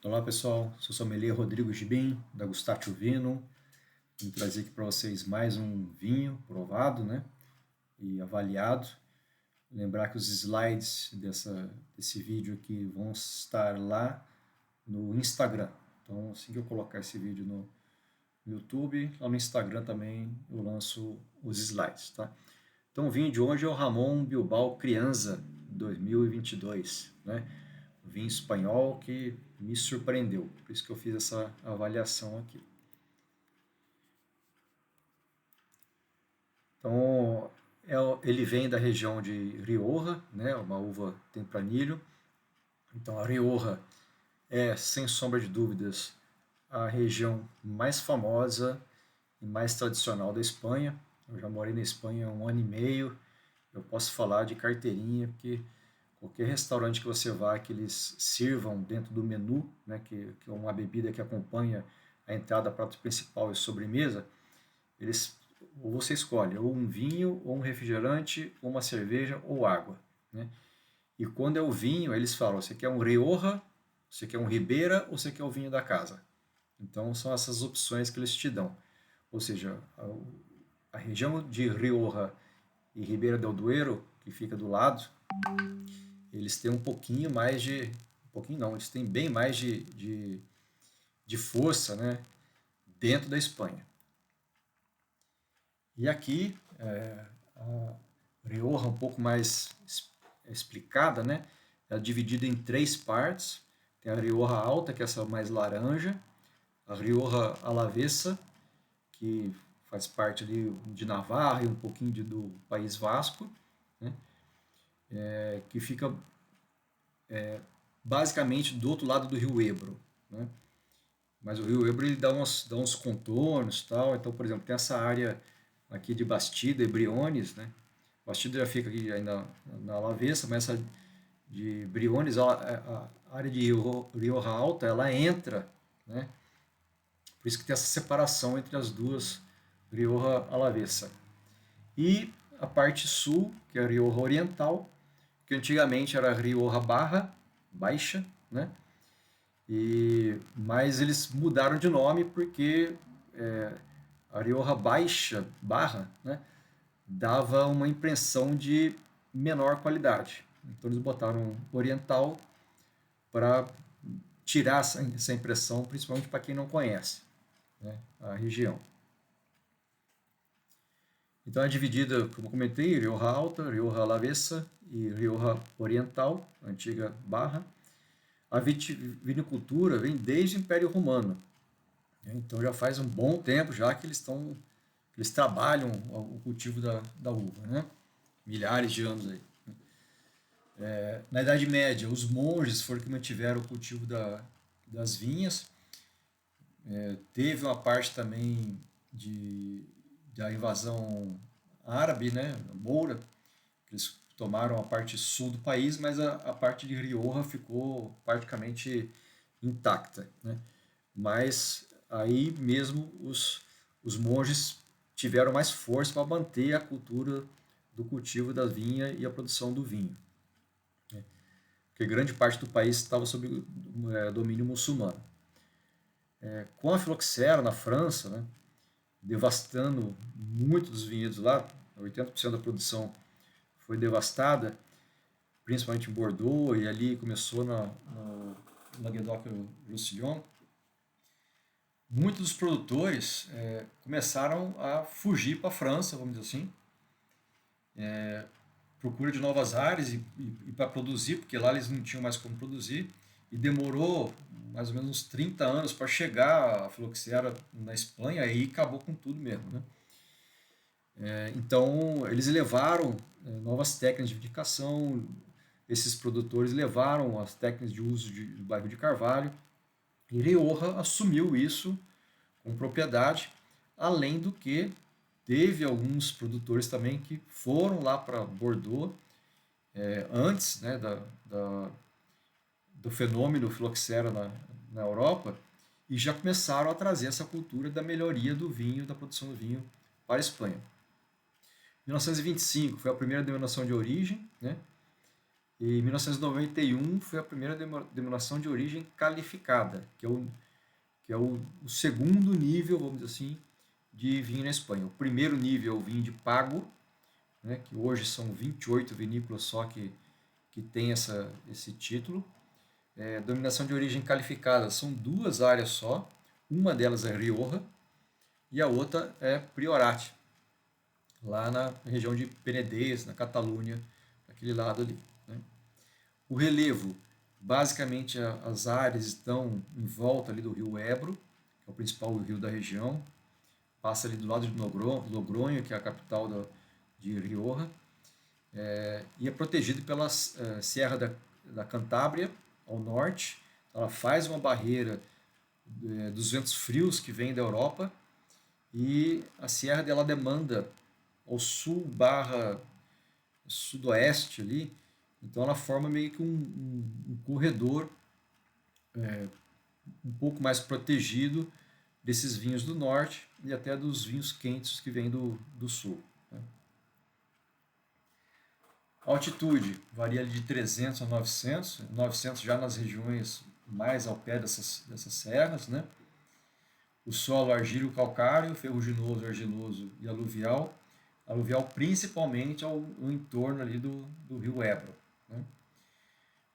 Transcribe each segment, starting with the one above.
Olá pessoal, sou o sommelier Rodrigo Gibim, da Gustatio Vino. Vim trazer aqui para vocês mais um vinho provado, né, e avaliado. Lembrar que os slides desse vídeo aqui vão estar lá no Instagram. Então, assim que eu colocar esse vídeo no YouTube, lá no Instagram também eu lanço os slides, tá? Então, o vinho de hoje é o Ramon Bilbao Crianza 2022, né? Um vinho espanhol que me surpreendeu, por isso que eu fiz essa avaliação aqui. Então, ele vem da região de Rioja, né? Uma uva tempranilho. Então, a Rioja é, sem sombra de dúvidas, a região mais famosa e mais tradicional da Espanha. Eu já morei na Espanha há um ano e meio. Eu posso falar de carteirinha, porque qualquer restaurante que você vá, que eles sirvam dentro do menu, né, que é uma bebida que acompanha a entrada, prato principal e sobremesa, eles, ou você escolhe ou um vinho, ou um refrigerante, ou uma cerveja, ou água, né? E quando é o vinho, eles falam, você quer um Rioja, você quer um Ribeira, ou você quer o vinho da casa? Então são essas opções que eles te dão. Ou seja, a região de Rioja e Ribeira del Duero, que fica do lado, eles têm um pouquinho mais de. Um pouquinho não, eles têm bem mais de força, né, dentro da Espanha. E aqui, a Rioja um pouco mais explicada, né? Ela é dividida em três partes. Tem a Rioja Alta, que é essa mais laranja, a Rioja Alavesa, que faz parte ali de Navarra e um pouquinho do País Vasco, né? Que fica basicamente do outro lado do Rio Ebro, né? Mas o Rio Ebro ele dá uns contornos e tal. Então, por exemplo, tem essa área aqui de Bastida e Briones, né? Bastida já fica aqui ainda na Alavesa, mas essa de Briones, a área de Rioja Alta, ela entra, né? Por isso que tem essa separação entre as duas Rioja Alavesa. E a parte sul, que é a Rioja Oriental, que antigamente era a Rioja Baixa, né? Mas eles mudaram de nome porque a Rioja Barra, né, dava uma impressão de menor qualidade. Então eles botaram Oriental para tirar essa impressão, principalmente para quem não conhece, né, a região. Então é dividida, como eu comentei, Rioja Alta, Rioja Alavesa e Rioja Oriental, a antiga Barra. A vinicultura vem desde o Império Romano. Então já faz um bom tempo já que eles trabalham o cultivo da uva, né? Milhares de anos aí. Na Idade Média, os monges foram que mantiveram o cultivo das vinhas. Teve uma parte também da invasão árabe, né, moura, que eles tomaram a parte sul do país, mas a parte de Rioja ficou praticamente intacta, né? Mas aí mesmo os monges tiveram mais força para manter a cultura do cultivo da vinha e a produção do vinho, né? Porque grande parte do país estava sob domínio muçulmano. Com a filoxera na França, né, devastando muitos dos vinhedos lá, 80% da produção foi devastada, principalmente em Bordeaux, e ali começou no Languedoc-Roussillon. Muitos dos produtores começaram a fugir para a França, vamos dizer assim, procura de novas áreas e para produzir, porque lá eles não tinham mais como produzir, e demorou mais ou menos uns 30 anos para chegar a filoxera na Espanha e acabou com tudo mesmo, né? Então eles levaram novas técnicas de vinificação, esses produtores levaram as técnicas de uso do bairro de Carvalho, e Rioja assumiu isso com propriedade, além do que teve alguns produtores também que foram lá para Bordeaux antes, né, do fenômeno filoxera na Europa, e já começaram a trazer essa cultura da melhoria do vinho, da produção do vinho para a Espanha. Em 1925 foi a primeira denominação de origem, né? E em 1991 foi a primeira denominação de origem calificada, que é o segundo nível, vamos dizer assim, de vinho na Espanha. O primeiro nível é o vinho de pago, né, que hoje são 28 vinícolas só que tem esse título. Denominação de origem calificada são duas áreas só, uma delas é Rioja e a outra é Priorat, lá na região de Penedès, na Catalunha, aquele lado ali. Né? O relevo, basicamente as áreas estão em volta ali do rio Ebro, que é o principal rio da região, passa ali do lado de Logronho, que é a capital de Rioja, e é protegido pela Serra da Cantábria, ao norte. Ela faz uma barreira dos ventos frios que vêm da Europa, e a Serra dela demanda ao sul barra sudoeste ali, então ela forma meio que um corredor um pouco mais protegido desses vinhos do norte e até dos vinhos quentes que vêm do sul. Né? A altitude varia de 300 a 900 já nas regiões mais ao pé dessas serras. Né? O solo argilo-calcário, ferruginoso, argiloso e aluvial. Aluvial principalmente ao entorno ali do rio Ebro. Né?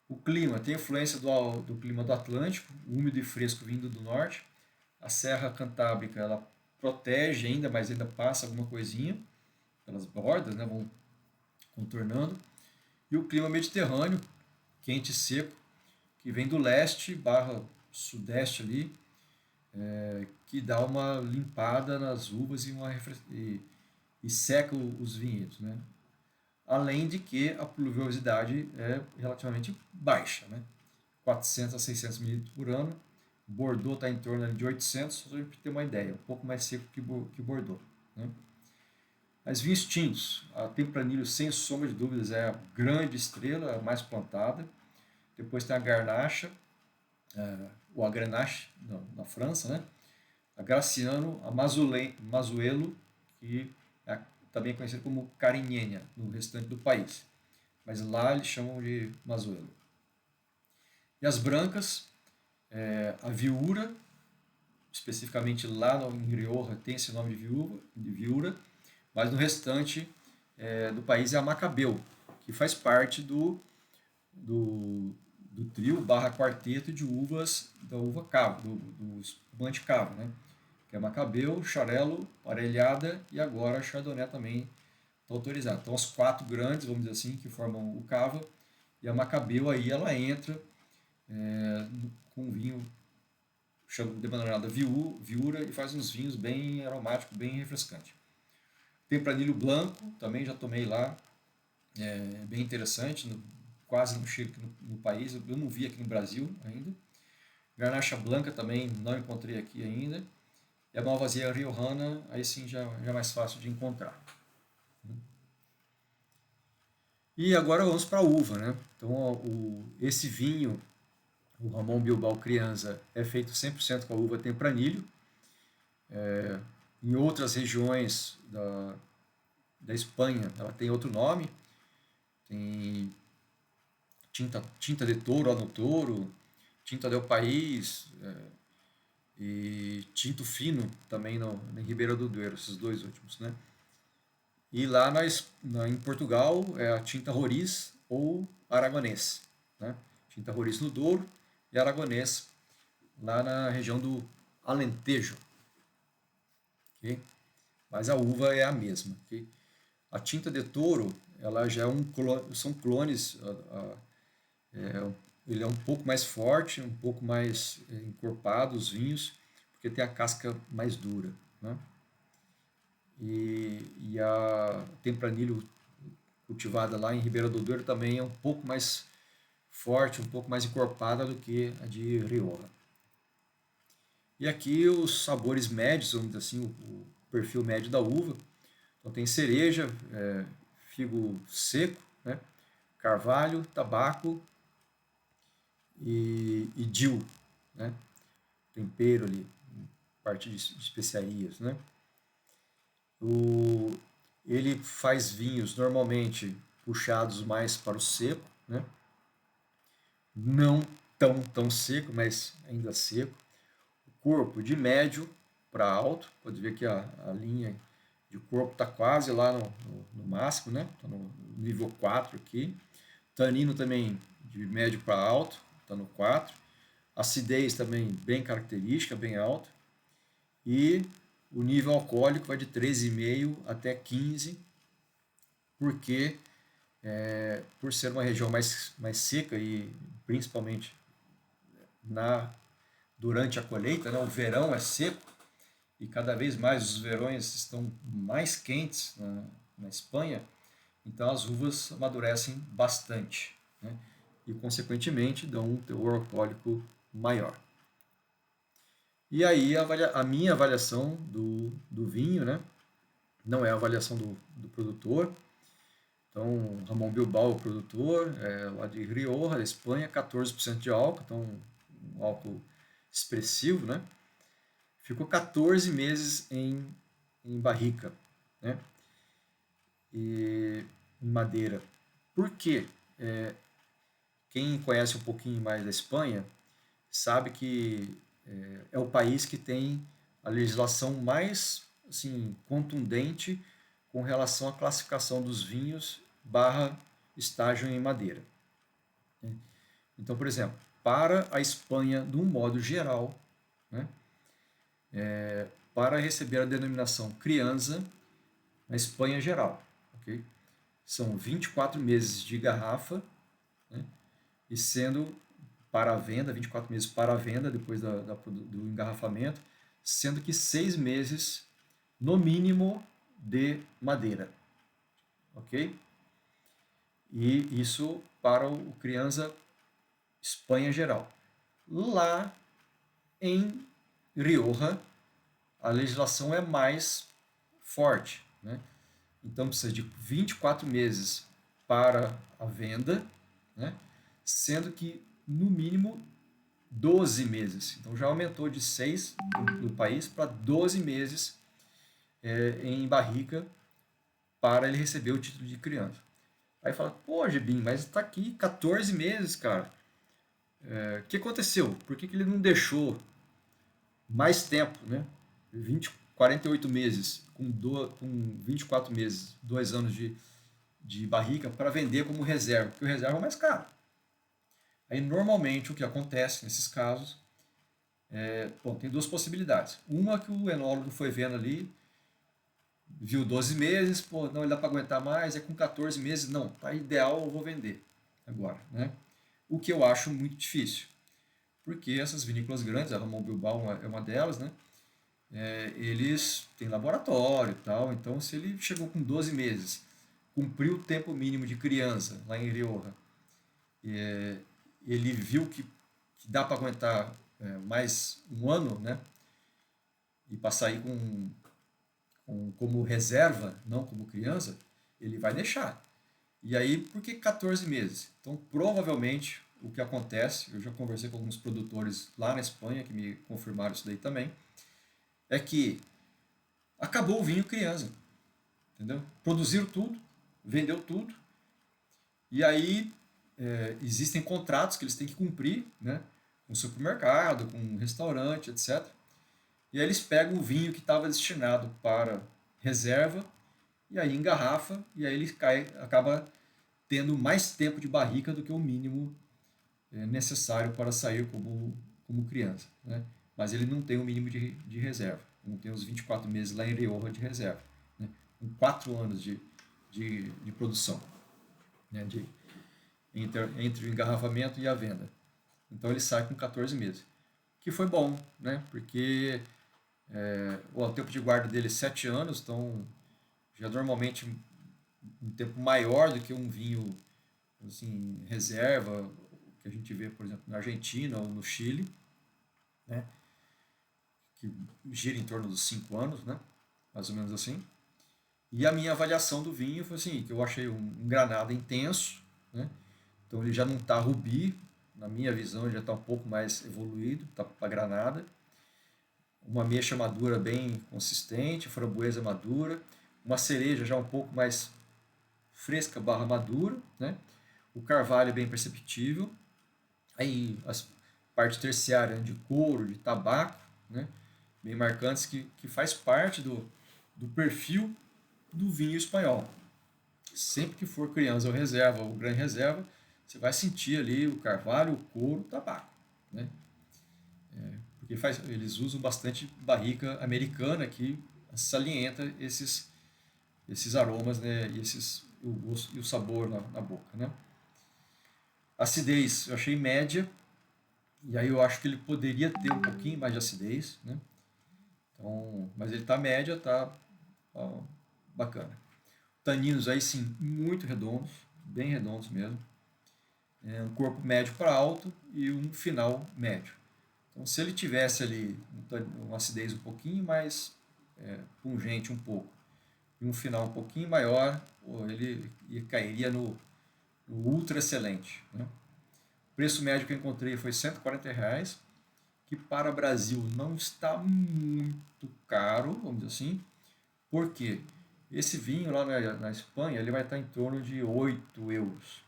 O clima tem influência do clima do Atlântico, úmido e fresco vindo do norte. A Serra Cantábrica ela protege ainda, mas ainda passa alguma coisinha pelas bordas, né, vão contornando. E o clima mediterrâneo, quente e seco, que vem do leste barra sudeste ali, que dá uma limpada nas uvas e seca os vinhedos. Né? Além de que a pluviosidade é relativamente baixa, né? 400 a 600 milímetros por ano. Bordeaux está em torno de 800, só para a gente ter uma ideia, um pouco mais seco que Bordeaux. Né? As vinhos tintos, a Tempranillo, sem sombra de dúvidas, é a grande estrela, a mais plantada. Depois tem a Garnacha, ou a Grenache, na França, né? A Graciano, a Mazuelo, que é também conhecida como Carignana no restante do país. Mas lá eles chamam de Mazuelo. E as brancas, a Viura, especificamente lá em Rioja tem esse nome de Viura, mas no restante do país é a Macabeu, que faz parte do trio barra quarteto de uvas da uva cava, do espumante cava, né? Que é Macabeu, Xarelo, Parelhada e agora a Chardonnay também está autorizada. Então, as quatro grandes, vamos dizer assim, que formam o cava, e a Macabeu aí ela entra com um vinho denominado Viura e faz uns vinhos bem aromáticos, bem refrescantes. Tempranillo Blanco, também já tomei lá, é bem interessante, quase não chega aqui no país, eu não vi aqui no Brasil ainda. Garnacha Blanca também não encontrei aqui ainda. E a Malvasia Riojana, aí sim já é mais fácil de encontrar. E agora vamos para a uva, né? Então esse vinho, o Ramon Bilbao Crianza, é feito 100% com a uva Tempranillo. Em outras regiões da Espanha, ela tem outro nome. Tem Tinta de Touro, no Touro, Tinta del País e Tinto Fino também em Ribeira do Douro, esses dois últimos, né? E lá em Portugal é a Tinta Roriz ou Aragonês, né? Tinta Roriz no Douro e Aragonês lá na região do Alentejo, okay? Mas a uva é a mesma, okay? A Tinta de Touro, ela já são clones, ele é um pouco mais forte, um pouco mais encorpado os vinhos, porque tem a casca mais dura, né? E a Tempranillo cultivada lá em Ribeira do Douro também é um pouco mais forte, um pouco mais encorpada do que a de Rioja. E aqui os sabores médios, vamos dizer assim, o perfil médio da uva. Então tem cereja, figo seco, né? Carvalho, tabaco e dill, né? Tempero ali, parte de especiarias, né? Ele faz vinhos normalmente puxados mais para o seco, né? não tão seco, mas ainda seco. O corpo de médio para alto, pode ver que a linha de corpo está quase lá no máximo, né? Está no nível 4 aqui. Tanino também de médio para alto, está no 4. Acidez também bem característica, bem alta. E o nível alcoólico vai de 13,5 até 15, porque por ser uma região mais seca e principalmente durante a colheita, né, o verão é seco e cada vez mais os verões estão mais quentes na Espanha, então as uvas amadurecem bastante, né, e consequentemente dão um teor alcoólico maior. E aí a minha avaliação do vinho, né, não é a avaliação do produtor. Então, Ramon Bilbao, o produtor, lá de Rioja, Espanha, 14% de álcool, então um álcool expressivo, né? Ficou 14 meses em barrica, né? E em madeira. Por quê? Quem conhece um pouquinho mais da Espanha sabe que é o país que tem a legislação mais assim, contundente com relação à classificação dos vinhos barra estágio em madeira. Então, por exemplo, para a Espanha, de um modo geral, né, para receber a denominação criança, na Espanha geral, okay? São 24 meses de garrafa, né, e sendo para a venda, 24 meses para a venda depois do engarrafamento, sendo que 6 meses, no mínimo, de madeira. Ok? E isso para o criança Espanha geral. Lá em Rioja, a legislação é mais forte, né? Então precisa de 24 meses para a venda, né? Sendo que no mínimo 12 meses. Então já aumentou de 6 no país para 12 meses em barrica para ele receber o título de criança. Aí fala, pô, Gebim, mas está aqui 14 meses, cara. O que aconteceu? Por que ele não deixou mais tempo, né? 48 meses, com 24 meses, 2 anos de barrica para vender como reserva, porque o reserva é mais caro. Aí, normalmente, o que acontece nesses casos tem duas possibilidades. Uma que o enólogo foi vendo ali, viu 12 meses, pô, não, ele dá para aguentar mais, é com 14 meses, não, tá ideal, eu vou vender agora, né? O que eu acho muito difícil, porque essas vinícolas grandes, a Ramon Bilbao é uma delas, né? Eles têm laboratório e tal, então se ele chegou com 12 meses, cumpriu o tempo mínimo de criança lá em Rioja, ele viu que dá para aguentar mais um ano, né? E passar aí como reserva, não como criança, ele vai deixar. E aí, por que 14 meses? Então, provavelmente, o que acontece, eu já conversei com alguns produtores lá na Espanha que me confirmaram isso daí também, é que acabou o vinho criança, entendeu? Produziram tudo, vendeu tudo, e aí existem contratos que eles têm que cumprir, né? Com supermercado, com restaurante, etc. E aí eles pegam o vinho que estava destinado para reserva e aí engarrafa e aí ele acaba tendo mais tempo de barrica do que o mínimo necessário para sair como criança, né? Mas ele não tem o mínimo de reserva, não tem os 24 meses lá em Rioja de reserva, né? Com 4 anos de produção, né? Entre o engarrafamento e a venda. Então ele sai com 14 meses, que foi bom, né? Porque o tempo de guarda dele é 7 anos, então já normalmente um tempo maior do que um vinho assim, reserva, que a gente vê, por exemplo, na Argentina ou no Chile, né? Que gira em torno dos 5 anos, né? Mais ou menos assim. E a minha avaliação do vinho foi assim, que eu achei um granada intenso, né? Então ele já não está rubi, na minha visão ele já está um pouco mais evoluído, está para granada. Uma ameixa madura bem consistente, framboesa madura, uma cereja já um pouco mais fresca barra madura, né? O carvalho é bem perceptível, Aí as parte terciária de couro, de tabaco, né? Bem marcantes que faz parte do perfil do vinho espanhol. Sempre que for criança ou reserva ou grande reserva, você vai sentir ali o carvalho, o couro, o tabaco, né? Porque eles usam bastante barrica americana que salienta esses aromas, né? E o gosto e o sabor na boca, né? Acidez eu achei média, e aí eu acho que ele poderia ter um pouquinho mais de acidez, né? Então, mas ele tá média, tá bacana. Taninos aí sim, muito redondos, bem redondos mesmo. Um corpo médio para alto e um final médio. Então, se ele tivesse ali uma acidez um pouquinho mais pungente um pouco e um final um pouquinho maior, ele cairia no ultra excelente, né? O preço médio que eu encontrei foi R$ 140, que para o Brasil não está muito caro, vamos dizer assim. Por quê? Esse vinho lá na Espanha ele vai estar em torno de 8 euros.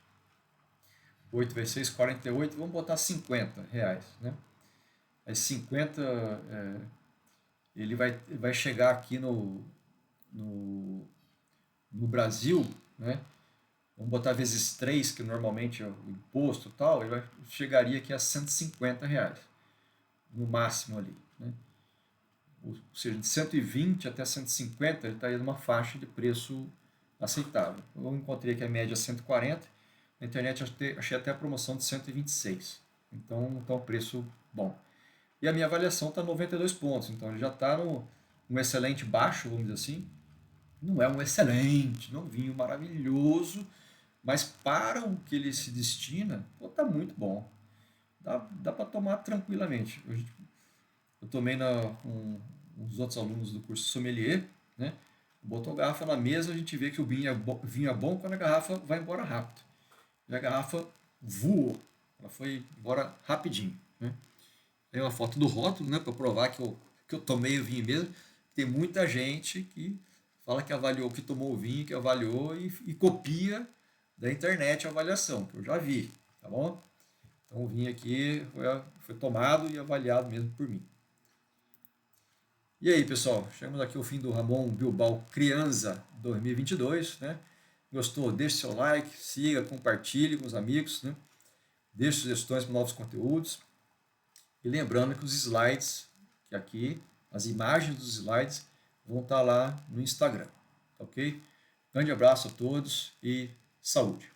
8 vezes 6, 48, vamos botar R$ 50, né? Aí 50, ele vai chegar aqui no, no Brasil, né? Vamos botar vezes 3, que normalmente é o imposto e tal, chegaria aqui a R$ 150, no máximo ali, né? Ou seja, de 120 até 150, ele estaria numa faixa de preço aceitável. Eu encontrei aqui a média 140, na internet achei até a promoção de 126. Então está um preço bom. E a minha avaliação está 92 pontos, então ele já está no excelente baixo, vamos dizer assim. Não é um excelente, não é um vinho maravilhoso, mas para o que ele se destina, está muito bom. Dá para tomar tranquilamente. Eu tomei com uns outros alunos do curso sommelier, né? Botou a garrafa na mesa, a gente vê que o vinho é bom quando a garrafa vai embora rápido. E a garrafa voou, ela foi embora rapidinho, né? Tem uma foto do rótulo, né, para provar que eu tomei o vinho mesmo. Tem muita gente que fala que avaliou, que tomou o vinho, que avaliou e copia da internet a avaliação, que eu já vi, tá bom? Então o vinho aqui foi tomado e avaliado mesmo por mim. E aí, pessoal, chegamos aqui ao fim do Ramon Bilbao Crianza 2022, né? Gostou? Deixe seu like, siga, compartilhe com os amigos, né? Deixe sugestões para novos conteúdos. E lembrando que os slides, que aqui, as imagens dos slides, vão estar lá no Instagram, tá ok? Grande abraço a todos e saúde!